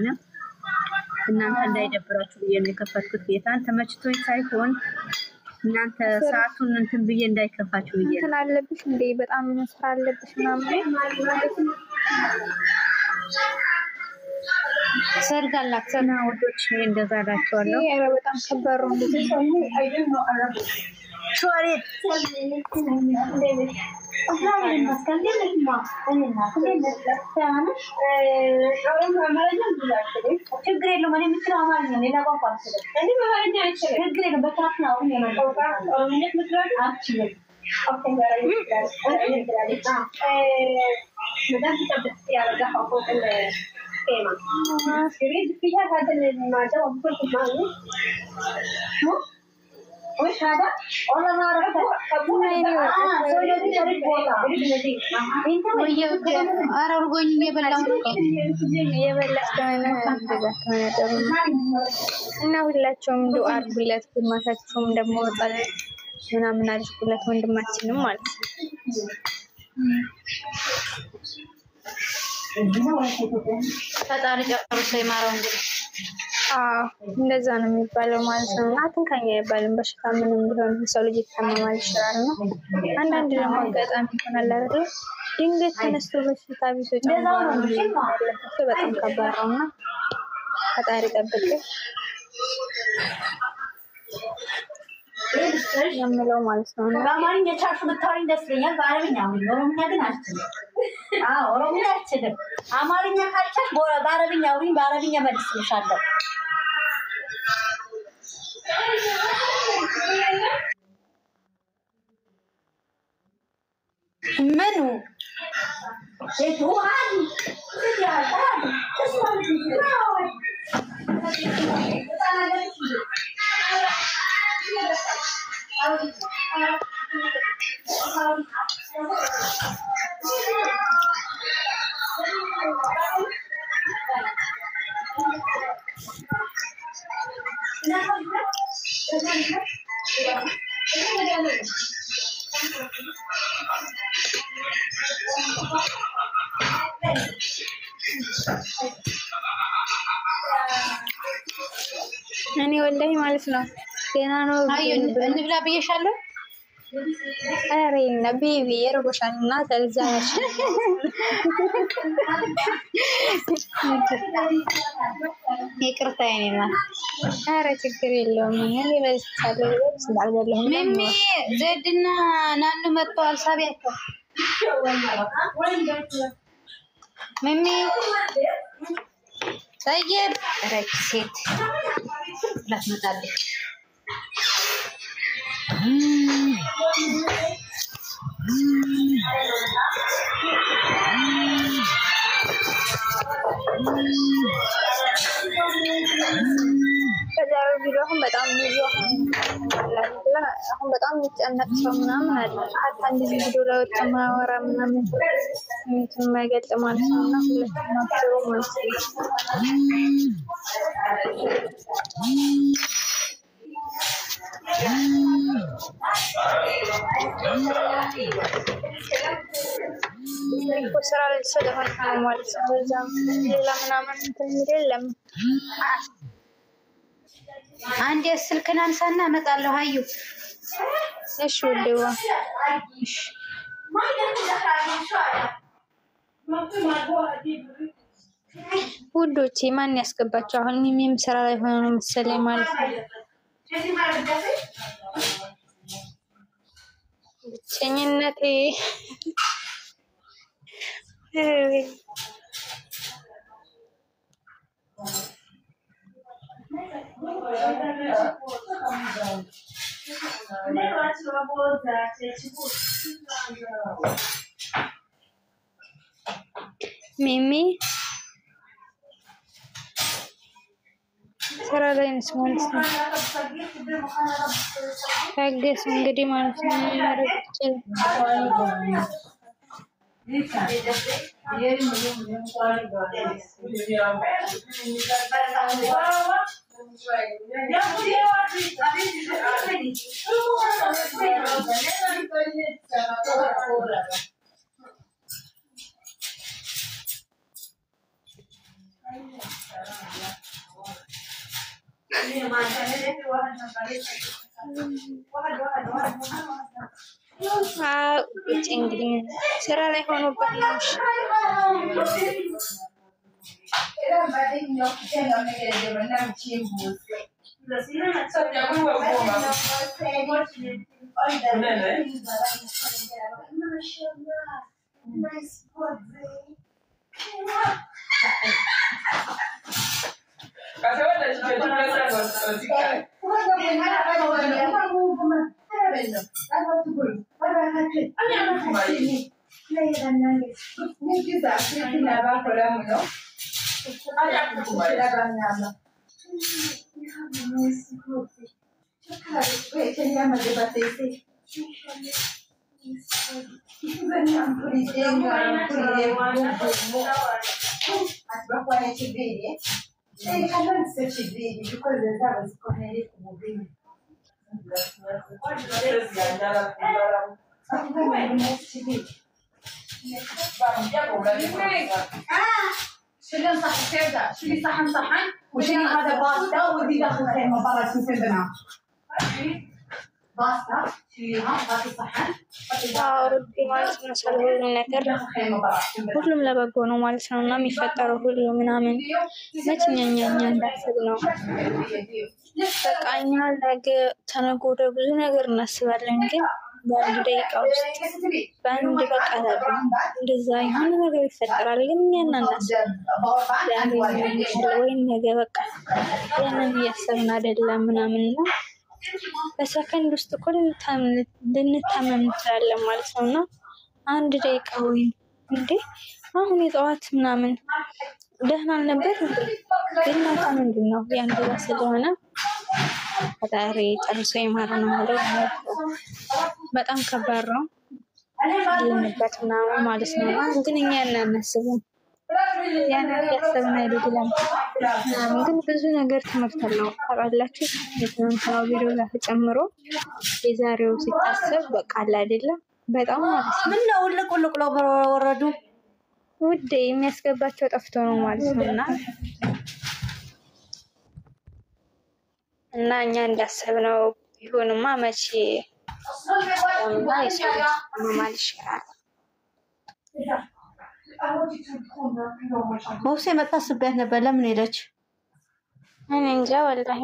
ስለሆነ እናንተ እንዳይደብራችሁ ብዬ ነው የከፈትኩት ጌታን ተመችቶኝ ሳይሆን እናንተ ሰዓቱን እንትን ብዬ እንዳይከፋችሁ ብዬ እንትን አለብሽ እንዴ በጣም መስራ አለብሽ ምናምን ሰርጋላት ሰና ወዶች እንደዛ ዳቸዋለሁ ይሄ በጣም ከባድ ነው እንደዚህ ሶሪ ችግር የለውም እኔ የምችለው አማርኛ ነው ሌላ ቋንቋ አልችልም እኔ አማርኛ አልችልም ችግር የለውም በትራፍ ነው አሁን የመጣው ኦሮምኛ ምትለው አልችልም መዳም ተጠብቅ ያረጋው ፎቅ tema querid fijar hada المادة وبكل كمان وش هذا والله ما اعرف ابونا سوي لي شريك بوطه انت አራርጎኝ የበላው እና ሁላችሁም ዱአ አድርጉለት ግማሻችሁም ደግሞ ጸሎት ምናምን አድርጉለት ወንድማችንም ማለት ነው ፈጣሪ ጨርሶ ይማረው እንግዲህ እንደዛ ነው የሚባለው ማለት ነው አትንካኛ ይባልን በሽታ ምንም ቢሆን ሰው ልጅ ይታመማል ይችላል ነው አንዳንድ ደግሞ አጋጣሚ ይሆናል አይደል ድንገት ተነስቶ በሽታ ቢሶ ጨምሮ በጣም ከባድ ነውና ፈጣሪ ጠብቅ የምለው ማለት ነው በአማርኛ ቻርሽ ብታወሪኝ ደስ ይለኛል በአረብኛ ኦሮምኛ ግን አልችልም ኦሮምኛ አልችልም አማርኛ ካልቻልሽ በአረብኛ አውሪኝ በአረብኛ መልስልሻለሁ ምኑ የቱሃን እኔ ወላሂ ማለት ነው ገና ነው እንብላ ብዬሻለሁ አሬ ነቢቢ የርቦሻልና ተልዛሽ ይቅርታ የኔማ አረ ችግር የለውም እኔ በልቻለሁ ስላልበለሁ ሚሚ ዘድና ናኑ መጥተዋል ሳቢያቸው ሚሚ طيب ركزت لا تمطلع ከዛሬ ቪዲዮ አሁን በጣም ብዙ አሁን በጣም የሚጨነቅ ሰው ምናምን አለ አታ እንደዚህ ቪዲዮ ላይ ወጣ ማወራ ምናምን እንትን ማይገልጥ ማለት ነው እና ሁለቱም ናቸው ማለት ነው ስራ ስለሆነ ነው ማለት ነው እዛም ሌላ ምናምን እንትን የለም አንዴ ስልክን አንሳና እመጣለሁ አዩ እሺ ወዴዋ እሺ ውዶቼ ማን ያስገባቸው አሁን ሚሚም ስራ ላይ ሆኖ ነው መሰለኝ ማለት ነው ብቸኝነቴ ሚሚ ስራ ላይ ነች ማለት ነው ታገስ እንግዲህ ማለት ነው ማረግ ይችላል ውጭ እንግዲህ ስራ ላይ ሆኖበት ነው። شيلي صح كذا شيلي صحن وشيلي هذا باستا ودي داخل الخيمه برا تنسي بنا باستا شيليها هاتي صحن አውርድ ማለት ነው። ሰለሆነ ነገር ሁሉም ለበጎ ነው ማለት ነው እና የሚፈጠረው ሁሉ ምናምን መችኛኛ እንዳስብ ነው። በቃ እኛ ነገ ተነገ ወዲያ ብዙ ነገር እናስባለን ግን በአንድ ደቂቃ ውስጥ በአንድ በቃ እንደዛ የሆነ ነገር ይፈጠራል ግን እኛን አናስብም። ወይ ነገ በቃ ያንን እያሰብን አይደለም ምናምን ነው። በሰከንድ ውስጥ እኮ ልንታመም እንችላለን ማለት ነው እና አንድ ደቂቃ ወይ እንዴ አሁን የጠዋት ምናምን ደህና አልነበር ግን ማታ ምንድን ነው ያን ጊዜ ስለሆነ ፈጣሪ ጨርሶ ይማረን ማለት ነው። በጣም ከባድ ነው ያለንበት ምናምን ማለት ነው እና ግን እኛ እናስብም ያን ያሰብን አይደለም ምናምን ግን ብዙ ነገር ትምህርት አለው ታውቃላችሁ። የትናንትናው ቪዲዮ ላይ ተጨምሮ የዛሬው ሲታሰብ በቃ አይደለም በጣም ማለት ነው። ምን ነው ልቁልቁ ነው ወረዱ ውዴ የሚያስገባቸው ጠፍቶ ነው ማለት ነውና እና እኛ እንዳሰብነው ይሁንማ መቼ ማለት ይችላል። ሞሴ መጣስበት ነበር ለምን ሄደች? እኔ እንጃ ወላሂ